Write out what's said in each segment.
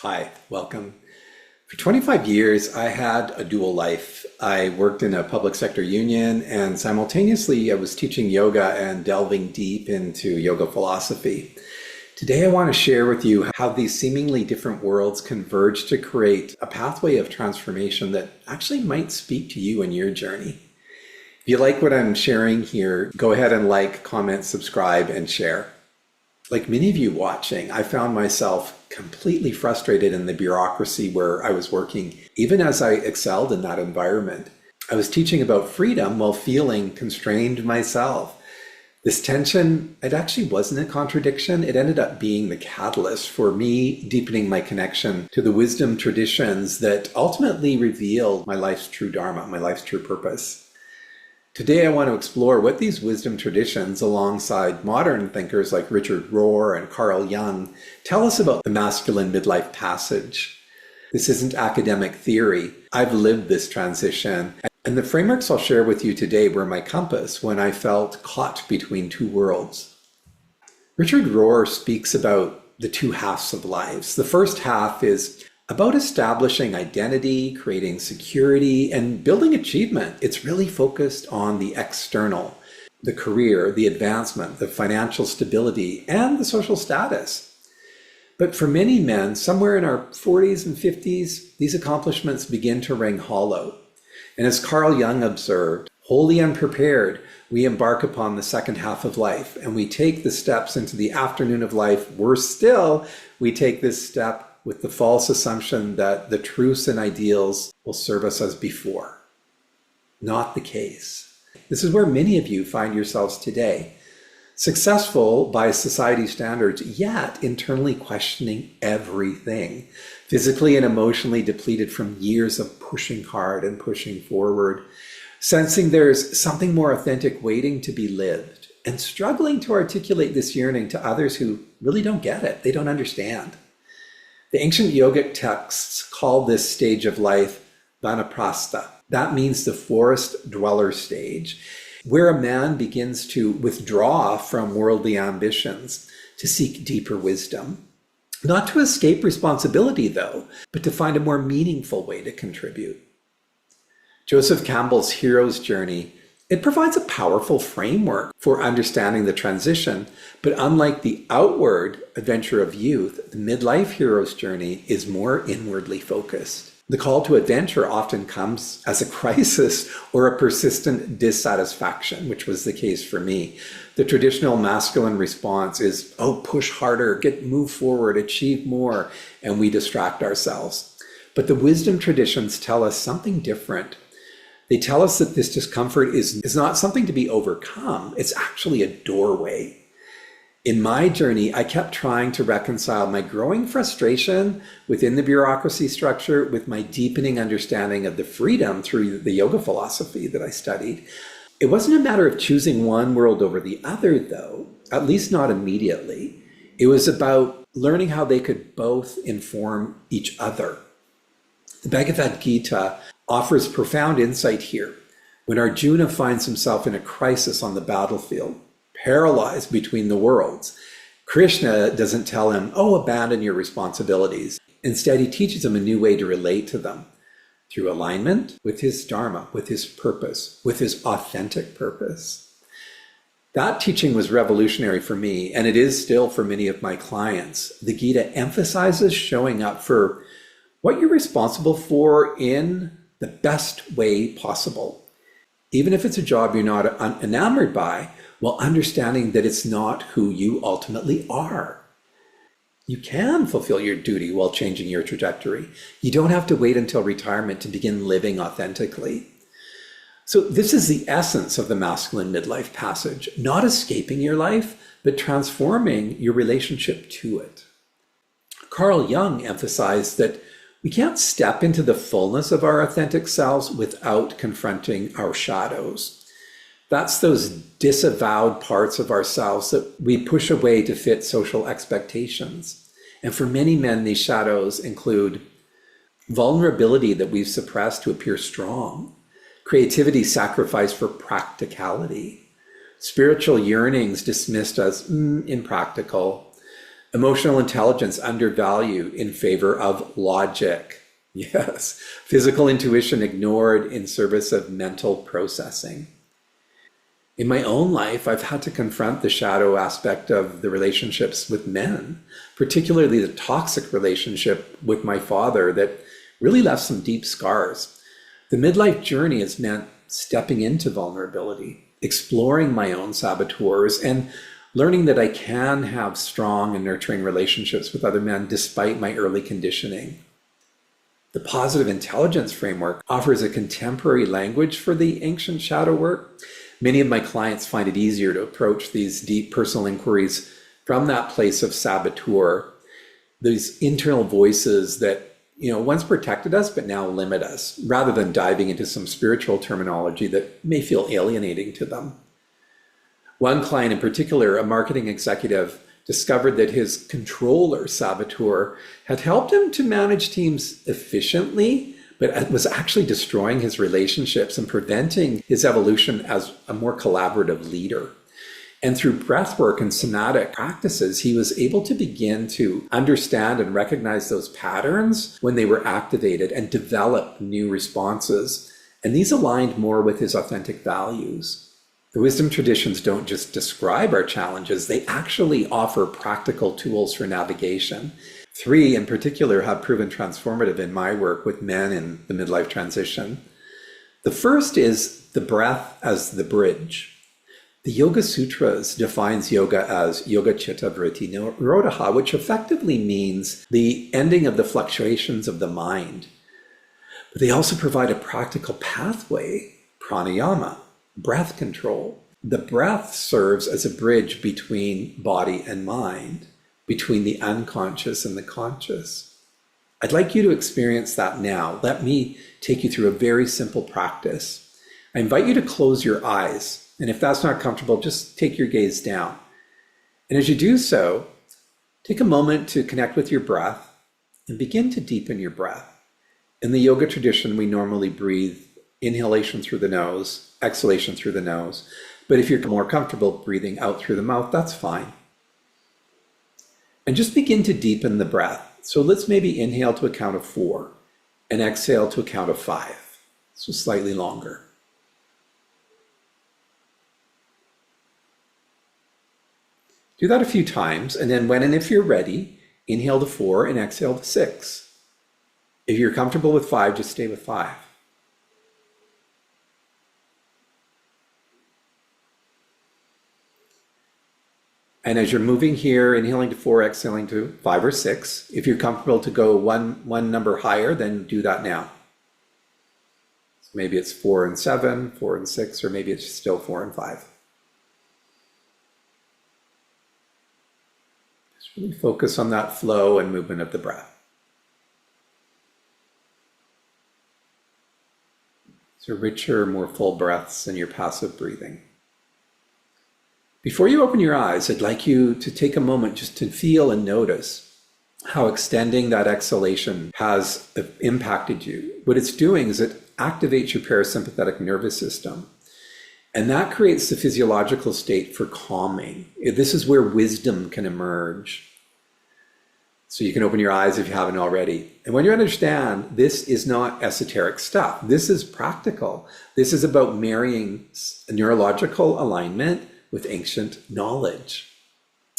Hi, welcome. For 25 years, I had a dual life. I worked in a public sector union, and simultaneously I was teaching yoga and delving deep into yoga philosophy. Today, I want to share with you how these seemingly different worlds converge to create a pathway of transformation that actually might speak to you in your journey. If you like what I'm sharing here, go ahead and like, comment, subscribe, and share. Like many of you watching, I found myself completely frustrated in the bureaucracy where I was working, even as I excelled in that environment. I was teaching about freedom while feeling constrained myself. This tension, it actually wasn't a contradiction. It ended up being the catalyst for me deepening my connection to the wisdom traditions that ultimately revealed my life's true dharma, my life's true purpose. Today, I want to explore what these wisdom traditions, alongside modern thinkers like Richard Rohr and Carl Jung, tell us about the masculine midlife passage. This isn't academic theory. I've lived this transition, and the frameworks I'll share with you today were my compass when I felt caught between two worlds. Richard Rohr speaks about the two halves of lives. The first half is about establishing identity, creating security, and building achievement. It's really focused on the external, the career, the advancement, the financial stability, and the social status. But for many men, somewhere in our 40s and 50s, these accomplishments begin to ring hollow. And as Carl Jung observed, wholly unprepared, we embark upon the second half of life, and we take the steps into the afternoon of life. Worse still, we take this step with the false assumption that the truths and ideals will serve us as before. Not the case. This is where many of you find yourselves today. Successful by society standards, yet internally questioning everything. Physically and emotionally depleted from years of pushing hard and pushing forward. Sensing there's something more authentic waiting to be lived. And struggling to articulate this yearning to others who really don't get it. They don't understand. The ancient yogic texts call this stage of life vanaprastha. That means the forest dweller stage, where a man begins to withdraw from worldly ambitions to seek deeper wisdom. Not to escape responsibility, though, but to find a more meaningful way to contribute. Joseph Campbell's hero's journey, it provides a powerful framework for understanding the transition, but unlike the outward adventure of youth, the midlife hero's journey is more inwardly focused. The call to adventure often comes as a crisis or a persistent dissatisfaction, which was the case for me. The traditional masculine response is, push harder, move forward, achieve more, and we distract ourselves. But the wisdom traditions tell us something different. They tell us that this discomfort is not something to be overcome. It's actually a doorway. In my journey, I kept trying to reconcile my growing frustration within the bureaucracy structure with my deepening understanding of the freedom through the yoga philosophy that I studied. It wasn't a matter of choosing one world over the other, though, at least not immediately. It was about learning how they could both inform each other. The Bhagavad Gita offers profound insight here. When Arjuna finds himself in a crisis on the battlefield, paralyzed between the worlds, Krishna doesn't tell him, abandon your responsibilities. Instead, he teaches him a new way to relate to them through alignment with his dharma, with his purpose, with his authentic purpose. That teaching was revolutionary for me, and it is still for many of my clients. The Gita emphasizes showing up for what you're responsible for in the best way possible. Even if it's a job you're not enamored by, while understanding that it's not who you ultimately are. You can fulfill your duty while changing your trajectory. You don't have to wait until retirement to begin living authentically. So this is the essence of the masculine midlife passage, not escaping your life, but transforming your relationship to it. Carl Jung emphasized that we can't step into the fullness of our authentic selves without confronting our shadows. That's those disavowed parts of ourselves that we push away to fit social expectations. And for many men, these shadows include vulnerability that we've suppressed to appear strong, creativity sacrificed for practicality, spiritual yearnings dismissed as impractical, Emotional intelligence undervalued in favor of logic. Yes. Physical intuition ignored in service of mental processing. In my own life, I've had to confront the shadow aspect of the relationships with men, particularly the toxic relationship with my father that really left some deep scars. The midlife journey has meant stepping into vulnerability, exploring my own saboteurs, and learning that I can have strong and nurturing relationships with other men despite my early conditioning. The positive intelligence framework offers a contemporary language for the ancient shadow work. Many of my clients find it easier to approach these deep personal inquiries from that place of saboteur, these internal voices that once protected us but now limit us, rather than diving into some spiritual terminology that may feel alienating to them. One client in particular, a marketing executive, discovered that his controller saboteur had helped him to manage teams efficiently, but it was actually destroying his relationships and preventing his evolution as a more collaborative leader. And through breathwork and somatic practices, he was able to begin to understand and recognize those patterns when they were activated and develop new responses. And these aligned more with his authentic values. The wisdom traditions don't just describe our challenges, they actually offer practical tools for navigation. 3 in particular have proven transformative in my work with men in the midlife transition. The first is the breath as the bridge. The Yoga Sutras defines yoga as yoga chitta vritti nirodha, which effectively means the ending of the fluctuations of the mind. But they also provide a practical pathway, pranayama, breath control. The breath serves as a bridge between body and mind, between the unconscious and the conscious. I'd like you to experience that now. Let me take you through a very simple practice. I invite you to close your eyes. And if that's not comfortable, just take your gaze down. And as you do so, take a moment to connect with your breath and begin to deepen your breath. In the yoga tradition, we normally breathe inhalation through the nose, exhalation through the nose. But if you're more comfortable breathing out through the mouth, that's fine. And just begin to deepen the breath. So let's maybe inhale to a count of 4 and exhale to a count of 5. So slightly longer. Do that a few times, and then when and if you're ready, inhale to 4 and exhale to 6. If you're comfortable with 5, just stay with 5. And as you're moving here, inhaling to 4, exhaling to 5 or 6, if you're comfortable to go one number higher, then do that now. So maybe it's 4 and 7, 4 and 6, or maybe it's still 4 and 5. Just really focus on that flow and movement of the breath. So richer, more full breaths in your passive breathing. Before you open your eyes, I'd like you to take a moment just to feel and notice how extending that exhalation has impacted you. What it's doing is it activates your parasympathetic nervous system. And that creates the physiological state for calming. This is where wisdom can emerge. So you can open your eyes if you haven't already. And when you understand, this is not esoteric stuff. This is practical. This is about marrying neurological alignment with ancient knowledge.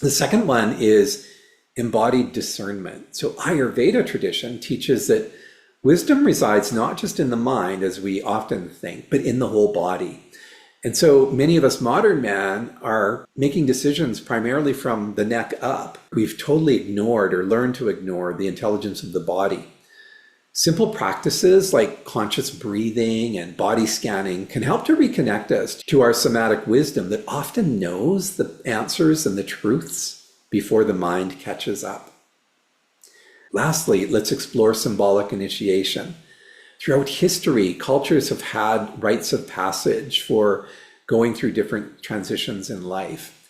The second one is embodied discernment. So Ayurveda tradition teaches that wisdom resides not just in the mind, as we often think, but in the whole body. And so many of us modern men are making decisions primarily from the neck up. We've totally ignored or learned to ignore the intelligence of the body. Simple practices like conscious breathing and body scanning can help to reconnect us to our somatic wisdom that often knows the answers and the truths before the mind catches up. Lastly, let's explore symbolic initiation. Throughout history, cultures have had rites of passage for going through different transitions in life.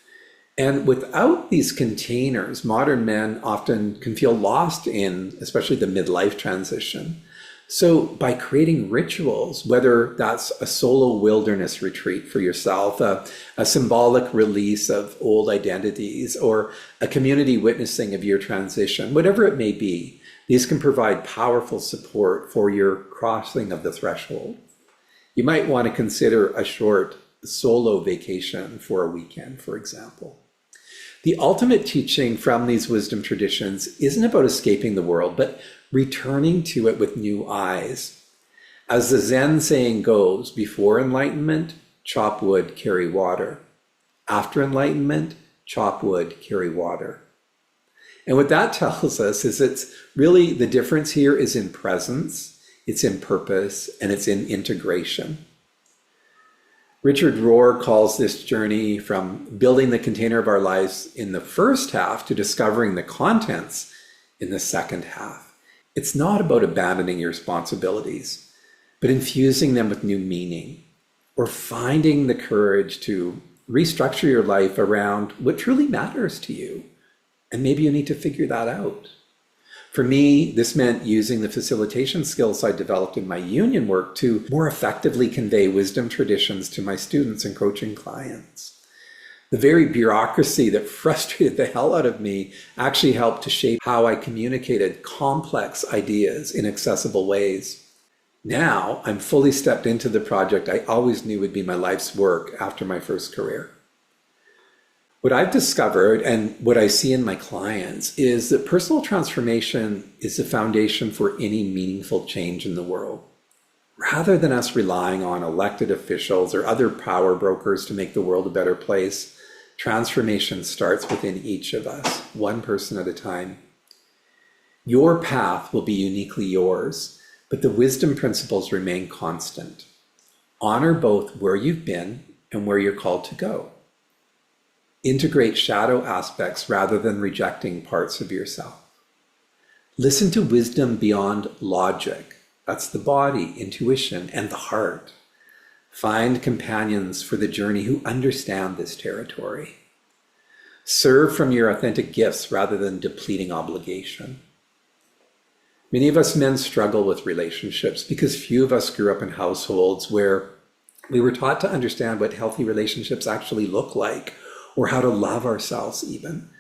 And without these containers, modern men often can feel lost in, especially the midlife transition. So by creating rituals, whether that's a solo wilderness retreat for yourself, a symbolic release of old identities, or a community witnessing of your transition, whatever it may be, these can provide powerful support for your crossing of the threshold. You might want to consider a short solo vacation for a weekend, for example. The ultimate teaching from these wisdom traditions isn't about escaping the world, but returning to it with new eyes. As the Zen saying goes, before enlightenment, chop wood, carry water. After enlightenment, chop wood, carry water. And what that tells us is it's really the difference here is in presence, it's in purpose, and it's in integration. Richard Rohr calls this journey from building the container of our lives in the first half to discovering the contents in the second half. It's not about abandoning your responsibilities, but infusing them with new meaning, or finding the courage to restructure your life around what truly matters to you. And maybe you need to figure that out. For me, this meant using the facilitation skills I developed in my union work to more effectively convey wisdom traditions to my students and coaching clients. The very bureaucracy that frustrated the hell out of me actually helped to shape how I communicated complex ideas in accessible ways. Now, I'm fully stepped into the project I always knew would be my life's work after my first career. What I've discovered and what I see in my clients is that personal transformation is the foundation for any meaningful change in the world. Rather than us relying on elected officials or other power brokers to make the world a better place, transformation starts within each of us, one person at a time. Your path will be uniquely yours, but the wisdom principles remain constant. Honor both where you've been and where you're called to go. Integrate shadow aspects rather than rejecting parts of yourself. Listen to wisdom beyond logic. That's the body, intuition, and the heart. Find companions for the journey who understand this territory. Serve from your authentic gifts rather than depleting obligation. Many of us men struggle with relationships because few of us grew up in households where we were taught to understand what healthy relationships actually look like, or how to love ourselves even.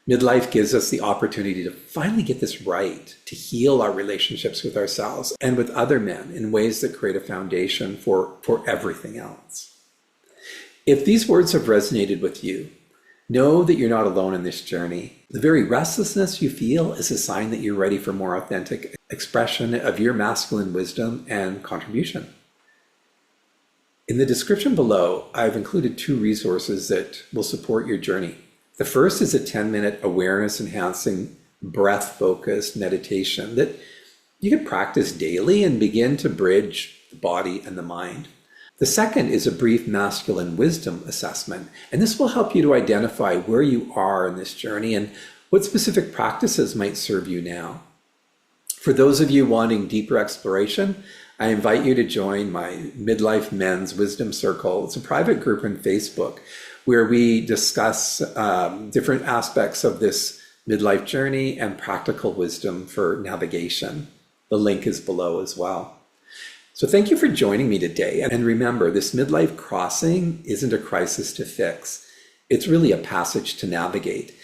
Midlife gives us the opportunity to finally get this right, to heal our relationships with ourselves and with other men in ways that create a foundation for everything else. If these words have resonated with you, know that you're not alone in this journey. The very restlessness you feel is a sign that you're ready for more authentic expression of your masculine wisdom and contribution. In the description below, I've included 2 resources that will support your journey. The first is a 10-minute awareness-enhancing, breath-focused meditation that you can practice daily and begin to bridge the body and the mind. The second is a brief masculine wisdom assessment, and this will help you to identify where you are in this journey and what specific practices might serve you now. For those of you wanting deeper exploration, I invite you to join my Midlife Men's Wisdom Circle. It's a private group on Facebook where we discuss different aspects of this midlife journey and practical wisdom for navigation. The link is below as well. So thank you for joining me today. And remember, this midlife crossing isn't a crisis to fix. It's really a passage to navigate,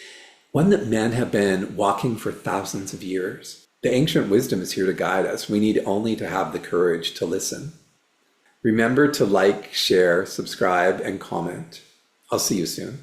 one that men have been walking for thousands of years. The ancient wisdom is here to guide us. We need only to have the courage to listen. Remember to like, share, subscribe, and comment. I'll see you soon.